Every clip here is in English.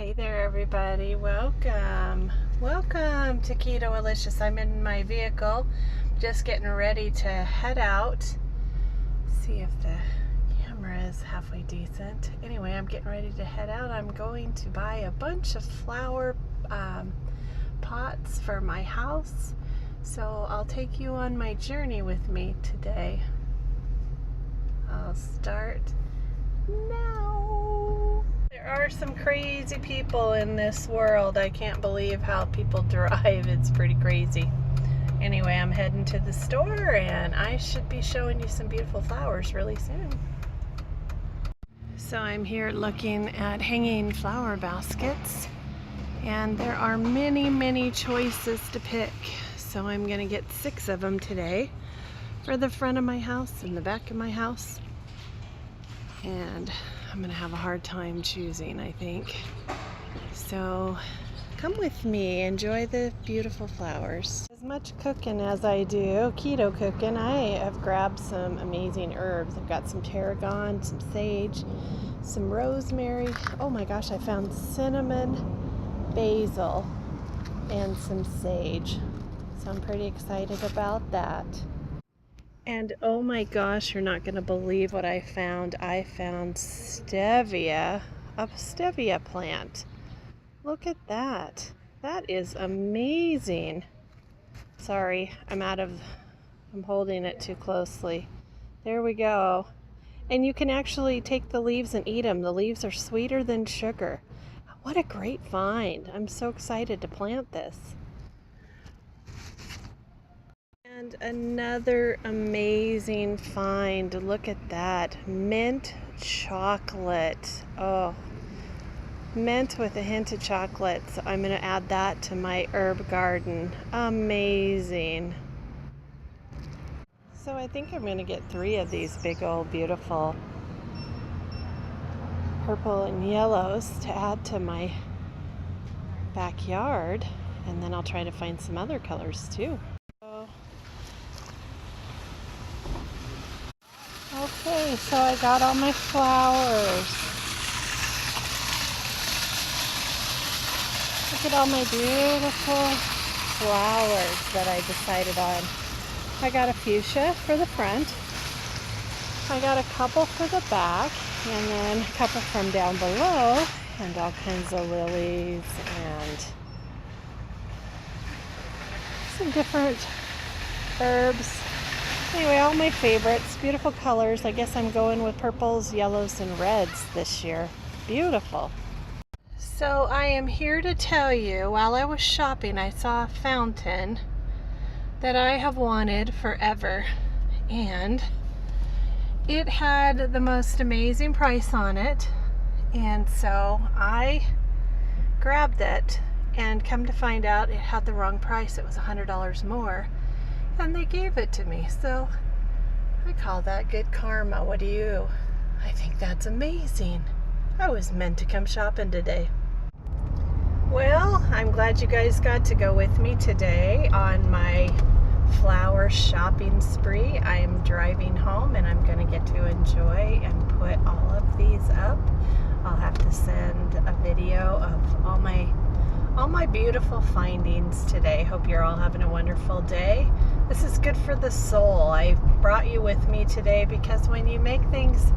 Hey there everybody, welcome to Keto Alicious. I'm in my vehicle just getting ready to head out. See if the camera is halfway decent. Anyway, I'm getting ready to head out. I'm going to buy a bunch of flower pots for my house, so I'll take you on my journey with me today. I'll start now. There are some crazy people in this world. I can't believe how people drive. It's pretty crazy. Anyway, I'm heading to the store and I should be showing you some beautiful flowers really soon. So I'm here looking at hanging flower baskets, and there are many choices to pick. So I'm gonna get 6 of them today for the front of my house and the back of my house. And I'm gonna have a hard time choosing, I think. So come with me, enjoy the beautiful flowers. As much cooking as I do keto cooking, I have grabbed some amazing herbs. I've got some tarragon, some sage, some rosemary. Oh my gosh, I found cinnamon, basil, and some sage. So I'm pretty excited about that. And oh my gosh, you're not going to believe what I found. I found stevia, a stevia plant. Look at that. That is amazing. Sorry, I'm holding it too closely. There we go. And you can actually take the leaves and eat them. The leaves are sweeter than sugar. What a great find. I'm so excited to plant this. And another amazing find. Look at that. Mint chocolate. Oh, mint with a hint of chocolate. So I'm going to add that to my herb garden. Amazing. So I think I'm going to get 3 of these big old beautiful purple and yellows to add to my backyard. And then I'll try to find some other colors too. Okay, so I got all my flowers. Look at all my beautiful flowers that I decided on. I got a fuchsia for the front. I got a couple for the back, and then a couple from down below, and all kinds of lilies and some different herbs. Anyway, all my favorites, beautiful colors. I guess I'm going with purples, yellows, and reds this year. Beautiful. So I am here to tell you, while I was shopping, I saw a fountain that I have wanted forever. And it had the most amazing price on it. And so I grabbed it, and come to find out it had the wrong price. It was $100 more. And they gave it to me, so I call that good karma. What do you? I think that's amazing. I was meant to come shopping today. Well, I'm glad you guys got to go with me today on my flower shopping spree. I am driving home and I'm going to get to enjoy and put all of these up. I'll have to send a video of all my beautiful findings today. Hope you're all having a wonderful day. This is good for the soul. I brought you with me today because when you make things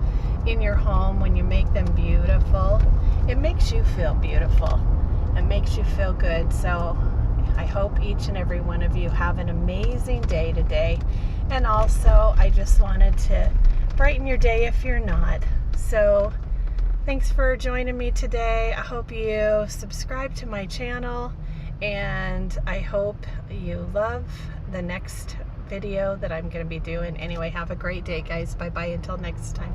in your home, when you make them beautiful, it makes you feel beautiful. It makes you feel good. So I hope each and every one of you have an amazing day today. And also, I just wanted to brighten your day if you're not. So thanks for joining me today. I hope you subscribe to my channel, and I hope you love the next video that I'm going to be doing. Anyway, have a great day, guys. Bye-bye until next time.